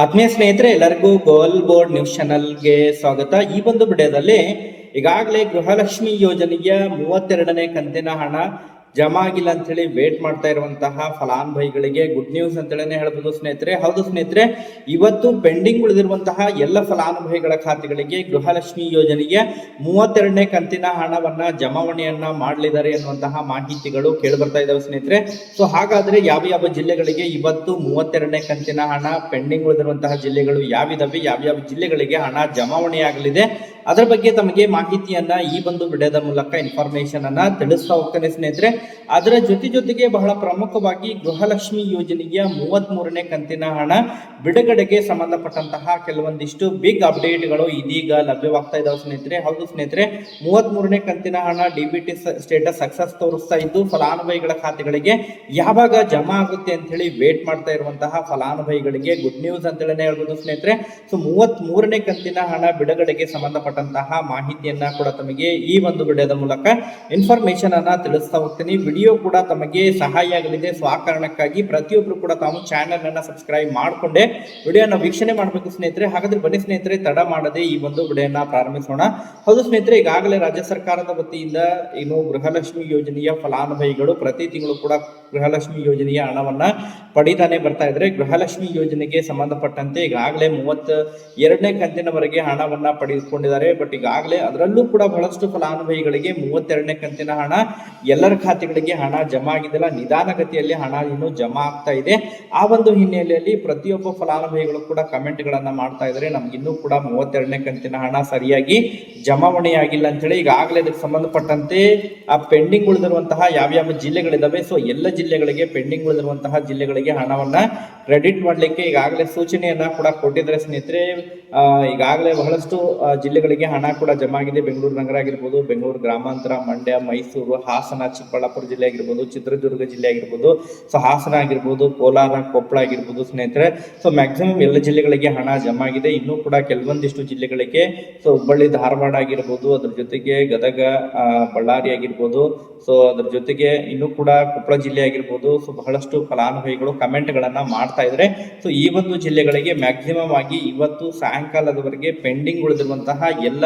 ಆತ್ಮೀಯ ಸ್ನೇಹಿತರೆ, ಎಲ್ಲರಿಗೂ ಗೋಲ್ ಬೋರ್ಡ್ ನ್ಯೂಸ್ ಚಾನಲ್ಗೆ ಸ್ವಾಗತ. ಈ ಒಂದು ವಿಡಿಯೋದಲ್ಲಿ ಈಗಾಗಲೇ ಗೃಹಲಕ್ಷ್ಮಿ ಯೋಜನೆಯ 32ನೇ ಕಂತಿನ ಹಣ ಜಮಾ ಆಗಿಲ್ಲ ಅಂತ ಹೇಳಿ ವೇಟ್ ಮಾಡ್ತಾ ಇರುವಂತಹ ಫಲಾನುಭವಿಗಳಿಗೆ ಗುಡ್ ನ್ಯೂಸ್ ಅಂತೇಳಿ ಹೇಳ್ಬೋದು ಸ್ನೇಹಿತರೆ. ಹೌದು ಸ್ನೇಹಿತರೆ, ಇವತ್ತು ಪೆಂಡಿಂಗ್ ಉಳಿದಿರುವಂತಹ ಎಲ್ಲ ಫಲಾನುಭವಿಗಳ ಖಾತೆಗಳಿಗೆ ಗೃಹಲಕ್ಷ್ಮಿ ಯೋಜನೆಗೆ 32ನೇ ಕಂತಿನ ಹಣವನ್ನ ಜಮಾವಣೆಯನ್ನ ಮಾಡಲಿದ್ದಾರೆ ಎನ್ನುವಂತಹ ಮಾಹಿತಿಗಳು ಕೇಳಿ ಬರ್ತಾ ಇದಾವೆ ಸ್ನೇಹಿತರೆ. ಸೊ ಹಾಗಾದ್ರೆ ಯಾವ ಜಿಲ್ಲೆಗಳಿಗೆ ಇವತ್ತು 32ನೇ ಕಂತಿನ ಹಣ ಪೆಂಡಿಂಗ್ ಉಳಿದಿರುವಂತಹ ಜಿಲ್ಲೆಗಳು ಯಾವಿದಾವೆ, ಯಾವ ಜಿಲ್ಲೆಗಳಿಗೆ ಹಣ ಜಮಾವಣೆ ಆಗಲಿದೆ, ಅದರ ಬಗ್ಗೆ ತಮಗೆ ಮಾಹಿತಿಯನ್ನ ಈ ಒಂದು ವಿಡಿಯೋದ ಮೂಲಕ ಇನ್ಫಾರ್ಮೇಶನ್ ಅನ್ನ ತಿಳಿಸ್ತಾ ಹೋಗ್ತೇನೆ ಸ್ನೇಹಿತರೆ. ಅದರ ಜೊತೆಗೆ ಬಹಳ ಪ್ರಮುಖವಾಗಿ ಗೃಹಲಕ್ಷ್ಮಿ ಯೋಜನೆಯ 33ನೇ ಕಂತಿನ ಹಣ ಬಿಡುಗಡೆಗೆ ಸಂಬಂಧಪಟ್ಟಂತಹ ಕೆಲವೊಂದಿಷ್ಟು ಬಿಗ್ ಅಪ್ಡೇಟ್ಗಳು ಇದೀಗ ಲಭ್ಯವಾಗ್ತಾ ಇದಾವೆ ಸ್ನೇಹಿತರೆ. ಹೌದು ಸ್ನೇಹಿತರೆ, 33ನೇ ಕಂತಿನ ಹಣ ಡಿಬಿಟಿ ಸ್ಟೇಟಸ್ ಸಕ್ಸಸ್ ತೋರಿಸ್ತಾ ಇದ್ದು ಫಲಾನುಭವಿಗಳ ಖಾತೆಗಳಿಗೆ ಯಾವಾಗ ಜಮಾ ಆಗುತ್ತೆ ಅಂತ ಹೇಳಿ ವೇಟ್ ಮಾಡ್ತಾ ಇರುವಂತಹ ಫಲಾನುಭವಿಗಳಿಗೆ ಗುಡ್ ನ್ಯೂಸ್ ಅಂತೇಳಿ ಹೇಳ್ಬೋದು ಸ್ನೇಹಿತರೆ. ಸೊ 33ನೇ ಕಂತಿನ ಹಣ ಬಿಡುಗಡೆಗೆ ಸಂಬಂಧಪಟ್ಟಂತಹ ಮಾಹಿತಿಯನ್ನ ಕೂಡ ತಮಗೆ ಈ ಒಂದು ವಿಡಿಯೋದ ಮೂಲಕ ಇನ್ಫಾರ್ಮೇಶನ್ ಅನ್ನ ತಿಳಿಸ್ತಾ ಹೋಗ್ತೀನಿ. ವಿಡಿಯೋ ಕೂಡ ತಮಗೆ ಸಹಾಯ ಆಗಲಿದೆ. ಸೊ ಆ ಕಾರಣಕ್ಕಾಗಿ ಪ್ರತಿಯೊಬ್ಬರು ಕೂಡ ತಾವು ಚಾನೆಲ್ ಅನ್ನ ಸಬ್ಸ್ಕ್ರೈಬ್ ಮಾಡಿಕೊಂಡೆ ವಿಡಿಯೋನ ವೀಕ್ಷಣೆ ಮಾಡಬೇಕು ಸ್ನೇಹಿತರೆ. ಹಾಗಾದ್ರೆ ಬನ್ನಿ ಸ್ನೇಹಿತರೆ, ತಡ ಮಾಡದೆ ಈ ಒಂದು ವಿಡಿಯೋನ ಪ್ರಾರಂಭಿಸೋಣ. ಹೌದು ಸ್ನೇಹಿತರೆ, ಈಗಾಗಲೇ ರಾಜ್ಯ ಸರ್ಕಾರದ ವತಿಯಿಂದ ಗೃಹಲಕ್ಷ್ಮಿ ಯೋಜನೆಯ ಫಲಾನುಭವಿಗಳು ಪ್ರತಿ ತಿಂಗಳು ಕೂಡ ಗೃಹಲಕ್ಷ್ಮಿ ಯೋಜನೆಯ ಹಣವನ್ನ ಪಡಿತಾನೆ ಬರ್ತಾ ಇದ್ರೆ, ಗೃಹಲಕ್ಷ್ಮಿ ಯೋಜನೆಗೆ ಸಂಬಂಧಪಟ್ಟಂತೆ ಈಗಾಗಲೇ 32ನೇ ಕಂತಿನವರೆಗೆ ಹಣವನ್ನ ಪಡೆದುಕೊಂಡಿದ್ದಾರೆ. ಬಟ್ ಈಗಾಗಲೇ ಅದರಲ್ಲೂ ಕೂಡ ಬಹಳಷ್ಟು ಫಲಾನುಭವಿಗಳಿಗೆ 32ನೇ ಕಂತಿನ ಹಣ ಎಲ್ಲರ ಖಾತೆಗಳಿಗೆ ಹಣ ಜಮಾ ಆಗಿದೆಲ್ಲ, ನಿಧಾನಗತಿಯಲ್ಲಿ ಹಣ ಇನ್ನು ಜಮಾ ಆಗ್ತಾ ಇದೆ. ಆ ಒಂದು ಹಿನ್ನೆಲೆಯಲ್ಲಿ ಪ್ರತಿಯೊಬ್ಬ ಫಲಾನುಭವಿಗಳು ಕೂಡ ಕಮೆಂಟ್ ಗಳನ್ನ ಮಾಡ್ತಾ ಇದ್ದಾರೆ, ನಮ್ಗಿನ್ನೂ ಕೂಡ 32ನೇ ಕಂತಿನ ಹಣ ಸರಿಯಾಗಿ ಜಮಾವಣೆ ಆಗಿಲ್ಲ ಅಂತ ಹೇಳಿ. ಈಗಾಗಲೇ ಅದಕ್ಕೆ ಸಂಬಂಧಪಟ್ಟಂತೆ ಆ ಪೆಂಡಿಂಗ್ ಉಳಿದಿರುವಂತಹ ಯಾವ್ಯಾವ ಜಿಲ್ಲೆಗಳಿದಾವೆ, ಸೊ ಎಲ್ಲ ಜಿಲ್ಲೆಗಳಿಗೆ ಪೆಂಡಿಂಗ್ ಉಳಿದಿರುವಂತಹ ಜಿಲ್ಲೆಗಳಿಗೆ ಹಣವನ್ನ ಕ್ರೆಡಿಟ್ ಮಾಡ್ಲಿಕ್ಕೆ ಈಗಾಗಲೇ ಸೂಚನೆಯನ್ನ ಕೂಡ ಕೊಟ್ಟಿದ್ದಾರೆ ಸ್ನೇಹಿತರೆ. ಈಗಾಗಲೇ ಬಹಳಷ್ಟು ಜಿಲ್ಲೆಗಳಿಗೆ ಹಣ ಕೂಡ ಜಮಾ ಆಗಿದೆ. ಬೆಂಗಳೂರು ನಗರ ಆಗಿರ್ಬೋದು, ಬೆಂಗಳೂರು ಗ್ರಾಮಾಂತರ, ಮಂಡ್ಯ, ಮೈಸೂರು, ಹಾಸನ, ಚಿಕ್ಕಬಳ್ಳಾಪುರ ಜಿಲ್ಲೆ ಆಗಿರ್ಬೋದು, ಚಿತ್ರದುರ್ಗ ಜಿಲ್ಲೆ ಆಗಿರ್ಬೋದು, ಸೊ ಹಾಸನ ಆಗಿರ್ಬೋದು, ಕೋಲಾರ, ಕೊಪ್ಪಳ ಆಗಿರ್ಬೋದು ಸ್ನೇಹಿತರೆ. ಸೊ ಮ್ಯಾಕ್ಸಿಮಮ್ ಎಲ್ಲ ಜಿಲ್ಲೆಗಳಿಗೆ ಹಣ ಜಮಾ ಆಗಿದೆ. ಇನ್ನೂ ಕೂಡ ಕೆಲವೊಂದಿಷ್ಟು ಜಿಲ್ಲೆಗಳಿಗೆ, ಸೊ ಹುಬ್ಬಳ್ಳಿ, ಧಾರವಾಡ ಆಗಿರ್ಬೋದು, ಅದ್ರ ಜೊತೆಗೆ ಗದಗ, ಬಳ್ಳಾರಿ ಆಗಿರ್ಬೋದು, ಸೊ ಅದ್ರ ಜೊತೆಗೆ ಇನ್ನೂ ಕೂಡ ಕೊಪ್ಪಳ ಜಿಲ್ಲೆ ಆಗಿರ್ಬೋದು. ಸೊ ಬಹಳಷ್ಟು ಫಲಾನುಭವಿಗಳು ಕಮೆಂಟ್ ಗಳನ್ನ ಮಾಡ್ತಾ ಇದ್ರೆ, ಸೊ ಈ ಒಂದು ಜಿಲ್ಲೆಗಳಿಗೆ ಮ್ಯಾಕ್ಸಿಮಮ್ ಆಗಿ ಇವತ್ತು ಸಾಯಂಕಾಲದವರೆಗೆ ಪೆಂಡಿಂಗ್ ಉಳಿದಿರುವಂತಹ ಎಲ್ಲ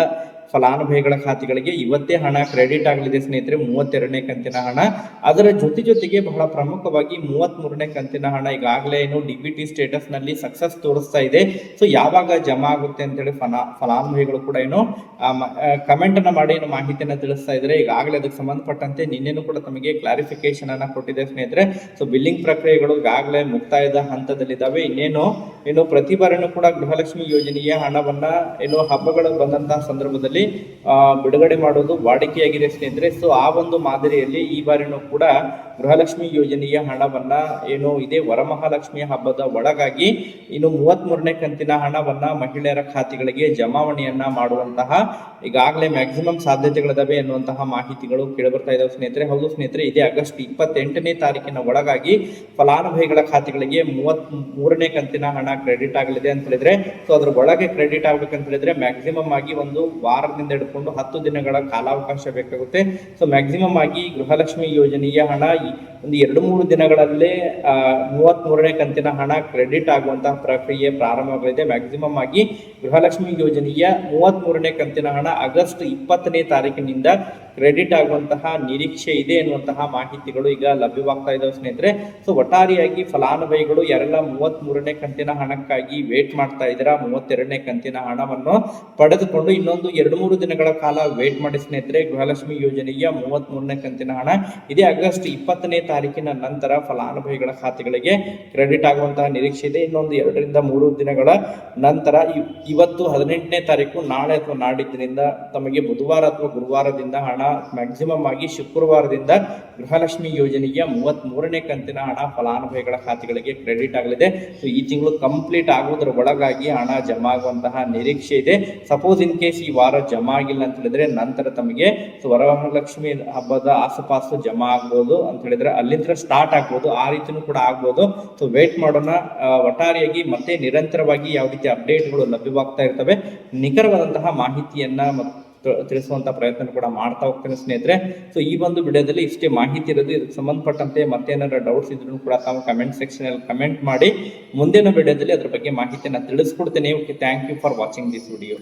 ಫಲಾನುಭವಿಗಳ ಖಾತೆಗಳಿಗೆ ಇವತ್ತೇ ಹಣ ಕ್ರೆಡಿಟ್ ಆಗಲಿದೆ ಸ್ನೇಹಿತರೆ, 32ನೇ ಕಂತಿನ ಹಣ. ಅದರ ಜೊತೆಗೆ ಬಹಳ ಪ್ರಮುಖವಾಗಿ 33ನೇ ಕಂತಿನ ಹಣ ಈಗಾಗಲೇ ಡಿಬಿಟಿ ಸ್ಟೇಟಸ್ ನಲ್ಲಿ ಸಕ್ಸಸ್ ತೋರಿಸ್ತಾ ಇದೆ. ಸೊ ಯಾವಾಗ ಜಮಾ ಆಗುತ್ತೆ ಅಂತ ಹೇಳಿ ಫಲಾನುಭವಿಗಳು ಕೂಡ ಕಮೆಂಟ್ ಅನ್ನ ಮಾಡಿ ಮಾಹಿತಿಯನ್ನ ತಿಳಿಸ್ತಾ ಇದ್ದಾರೆ. ಈಗಾಗಲೇ ಅದಕ್ಕೆ ಸಂಬಂಧಪಟ್ಟಂತೆ ನಿನ್ನೆನೂ ಕೂಡ ತಮಗೆ ಕ್ಲಾರಿಫಿಕೇಶನ್ ಅನ್ನ ಕೊಟ್ಟಿದೆ ಸ್ನೇಹಿತರೆ. ಸೊ ಬಿಲ್ಲಿಂಗ್ ಪ್ರಕ್ರಿಯೆಗಳು ಈಗಾಗಲೇ ಮುಕ್ತಾಯದ ಹಂತದಲ್ಲಿದ್ದಾವೆ. ಇನ್ನೇನು ಪ್ರತಿ ಬಾರಿನೂ ಕೂಡ ಗೃಹಲಕ್ಷ್ಮಿ ಯೋಜನೆಯ ಹಣವನ್ನ ಹಬ್ಬಗಳು ಬಂದಂತಹ ಸಂದರ್ಭದಲ್ಲಿ ಬಿಡುಗಡೆ ಮಾಡೋದು ವಾಡಿಕೆಯಾಗಿದೆ ಸ್ನೇಹಿತರೆ. ಸೊ ಆ ಒಂದು ಮಾದರಿಯಲ್ಲಿ ಈ ಬಾರಿನೂ ಕೂಡ ಗೃಹಲಕ್ಷ್ಮಿ ಯೋಜನೆಯ ಹಣವನ್ನ ಇದೇ ವರಮಹಾಲಕ್ಷ್ಮಿಯ ಹಬ್ಬದ ಒಳಗಾಗಿ 33ನೇ ಕಂತಿನ ಹಣವನ್ನ ಮಹಿಳೆಯರ ಖಾತೆಗಳಿಗೆ ಜಮಾವಣೆಯನ್ನ ಮಾಡುವಂತಹ ಈಗಾಗಲೇ ಮ್ಯಾಕ್ಸಿಮಮ್ ಸಾಧ್ಯತೆಗಳಿದಾವೆ ಎನ್ನುವಂತಹ ಮಾಹಿತಿಗಳು ಕೇಳಿಬರ್ತಾ ಇದಾವೆ ಸ್ನೇಹಿತರೆ. ಹೌದು ಸ್ನೇಹಿತರೆ, ಇದೇ ಆಗಸ್ಟ್ 28ನೇ ತಾರೀಕಿನ ಒಳಗಾಗಿ ಫಲಾನುಭವಿಗಳ ಖಾತೆಗಳಿಗೆ 33ನೇ ಕಂತಿನ ಹಣ ಕ್ರೆಡಿಟ್ ಆಗಲಿದೆ ಅಂತ ಹೇಳಿದ್ರೆ, ಸೊ ಅದ್ರ ಒಳಗೆ ಕ್ರೆಡಿಟ್ ಆಗ್ಬೇಕಂತ ಹೇಳಿದ್ರೆ ಮ್ಯಾಕ್ಸಿಮಮ್ ಆಗಿ ಒಂದು ವಾರದಿಂದ ಹಿಡ್ಕೊಂಡು 10 ದಿನಗಳ ಕಾಲಾವಕಾಶ ಬೇಕಾಗುತ್ತೆ. ಸೊ ಮ್ಯಾಕ್ಸಿಮಮ್ ಆಗಿ ಗೃಹಲಕ್ಷ್ಮಿ ಯೋಜನೆಯ ಹಣ ಒಂದು 2-3 ದಿನಗಳಲ್ಲೇ 33ನೇ ಕಂತಿನ ಹಣ ಕ್ರೆಡಿಟ್ ಆಗುವಂತಹ ಪ್ರಕ್ರಿಯೆ ಪ್ರಾರಂಭವಾಗಲಿದೆ. ಮ್ಯಾಕ್ಸಿಮಮ್ ಆಗಿ ಗೃಹಲಕ್ಷ್ಮಿ ಯೋಜನೆಯ 33ನೇ ಕಂತಿನ ಹಣ ಆಗಸ್ಟ್ 20ನೇ ತಾರೀಕಿನಿಂದ ಕ್ರೆಡಿಟ್ ಆಗುವಂತಹ ನಿರೀಕ್ಷೆ ಇದೆ ಎನ್ನುವಂತಹ ಮಾಹಿತಿಗಳು ಈಗ ಲಭ್ಯವಾಗ್ತಾ ಇದಾವೆ ಸ್ನೇಹಿತರೆ. ಸೊ ಒಟ್ಟಾರೆಯಾಗಿ ಫಲಾನುಭವಿಗಳು ಯಾರೆಲ್ಲ 33ನೇ ಕಂತಿನ ಹಣಕ್ಕಾಗಿ ವೇಟ್ ಮಾಡ್ತಾ ಇದ್ದೀರಾ, 32ನೇ ಕಂತಿನ ಹಣವನ್ನು ಪಡೆದುಕೊಂಡು ಇನ್ನೊಂದು 2-3 ದಿನಗಳ ಕಾಲ ವೇಟ್ ಮಾಡಿ ಸ್ನೇಹಿತರೆ. ಗೃಹಲಕ್ಷ್ಮಿ ಯೋಜನೆಯ 33ನೇ ಕಂತಿನ ಹಣ ಇದೇ ಆಗಸ್ಟ್ 20ನೇ ತಾರೀಕಿನ ನಂತರ ಫಲಾನುಭವಿಗಳ ಖಾತೆಗಳಿಗೆ ಕ್ರೆಡಿಟ್ ಆಗುವಂತಹ ನಿರೀಕ್ಷೆ ಇದೆ. ಇನ್ನೊಂದು 2-3 ದಿನಗಳ ನಂತರ ಇವತ್ತು 18ನೇ ತಾರೀಕು, ನಾಳೆ ಅಥವಾ ನಾಡಿದ್ದಿನಿಂದ ತಮಗೆ ಬುಧವಾರ ಅಥವಾ ಗುರುವಾರದಿಂದ ಹಣ, ಮ್ಯಾಕ್ಸಿಮಮ್ ಆಗಿ ಶುಕ್ರವಾರದಿಂದ ಗೃಹಲಕ್ಷ್ಮಿ ಯೋಜನೆಯ 33ನೇ ಕಂತಿನ ಹಣ ಫಲಾನುಭವಿಗಳ ಖಾತೆಗಳಿಗೆ ಕ್ರೆಡಿಟ್ ಆಗಲಿದೆ. ಸೊ ಈ ತಿಂಗಳು ಕಂಪ್ಲೀಟ್ ಆಗುವುದರ ಒಳಗಾಗಿ ಹಣ ಜಮಾ ಆಗುವಂತಹ ನಿರೀಕ್ಷೆ ಇದೆ. ಸಪೋಸ್ ಇನ್ ಕೇಸ್ ಈ ವಾರ ಜಮಾ ಆಗಿಲ್ಲ ಅಂತ ಹೇಳಿದ್ರೆ ನಂತರ ತಮಗೆ ವರಮಹಾಲಕ್ಷ್ಮಿ ಹಬ್ಬದ ಆಸುಪಾಸು ಜಮಾ ಆಗ್ಬೋದು ಅಂತ ಹೇಳಿದ್ರೆ ಅಲ್ಲಿಂದ ಸ್ಟಾರ್ಟ್ ಆಗ್ಬೋದು, ಆ ರೀತಿನೂ ಕೂಡ ಆಗ್ಬೋದು. ಸೊ ವೇಟ್ ಮಾಡೋಣ. ಒಟ್ಟಾರೆಯಾಗಿ ಮತ್ತೆ ನಿರಂತರವಾಗಿ ಯಾವ ರೀತಿ ಅಪ್ಡೇಟ್ಗಳು ಲಭ್ಯವಾಗ್ತಾ ಇರ್ತವೆ, ನಿಖರವಾದಂತಹ ಮಾಹಿತಿಯನ್ನ ತಿಳಿಸುವಂತ ಪ್ರಯತ್ನ ಕೂಡ ಮಾಡ್ತಾ ಹೋಗ್ತೇನೆ ಸ್ನೇಹಿತರೆ. ಸೊ ಈ ಒಂದು ವಿಡಿಯೋದಲ್ಲಿ ಇಷ್ಟೇ ಮಾಹಿತಿ ಇರೋದು. ಇದಕ್ಕೆ ಸಂಬಂಧಪಟ್ಟಂತೆ ಮತ್ತೇನಾರ ಡೌಟ್ಸ್ ಇದ್ರೂ ಕೂಡ ತಾವು ಕಮೆಂಟ್ ಸೆಕ್ಷನ್ ಅಲ್ಲಿ ಕಮೆಂಟ್ ಮಾಡಿ ಮುಂದಿನ ವಿಡಿಯೋದಲ್ಲಿ ಅದ್ರ ಬಗ್ಗೆ ಮಾಹಿತಿಯನ್ನು ತಿಳಿಸ್ಕೊಡ್ತೇನೆ. Okay, thank you for watching this video.